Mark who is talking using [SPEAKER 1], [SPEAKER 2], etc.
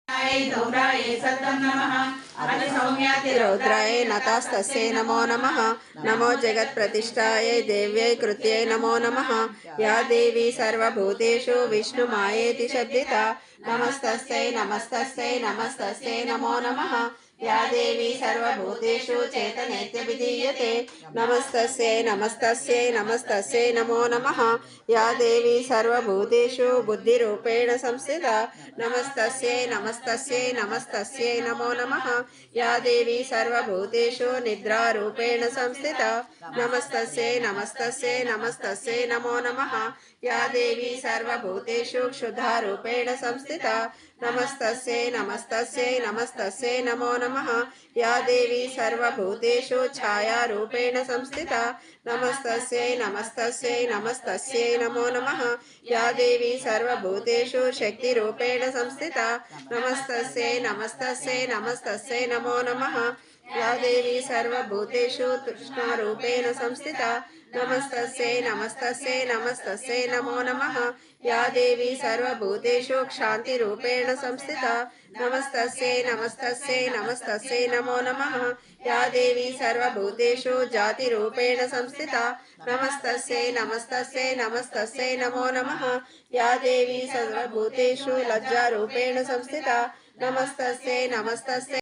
[SPEAKER 1] गौरायै सतं नमः
[SPEAKER 2] रौद्राय नतास्तस्यै नमो नमः। नमो जगत्प्रतिष्ठायै देव्यै कृत्यै नमो नमः। या देवी सर्वभूतेषु विष्णुमायेति शब्दिता नमस्तस्यै नमस्तस्यै नमस्तस्यै नमो नमः। या देवी सर्वभूतेषु चैतन्येत्यभिधीयते नमस्तस्यै नमस्तस्यै नमस्तस्यै नमो नमः। या देवी सर्वभूतेषु बुद्धिरूपेण संस्थिता नमस्तस्यै नमस्तस्यै नमस्तस्यै नमो नमः। या देवी सर्वभूतेषु निद्रारूपेण संस्थिता नमस्तस्यै नमस्तस्यै नमस्तस्यै नमो नमः। या देवी सर्वभूतेषु क्षुधारूपेण संस्थिता नमस्तस्यै नमस्तस्यै नमस्तस्यै नमो नमः। या देवी सर्वभूतेषु छायारूपेण संस्थिता नमस्तस्यै नमस्तस्यै नमस्तस्यै नमो नमः। या देवी सर्वभूतेषु शक्तिरूपेण संस्थिता नमस्तस्यै नमस्तस्यै नमस्तस्यै नमो नमः। या देवी सर्वभूतेषु तृष्णारूपेण संस्थिता नमस्तस्यै नमस्तस्यै नमस्तस्यै नमो नमः। या देवी सर्वभूतेषु क्षान्तिरूपेण संस्थिता नमस्तस्यै नमस्तस्यै नमस्तस्यै नमो नमः। या देवी सर्वभूतेषु जातिरूपेण संस्थिता नमस्तस्यै नमस्तस्यै नमस्तस्यै नमो नमः। या देवी सर्वभूतेषु लज्जारूपेण संस्थिता नमस्तस्यै नमस्तस्यै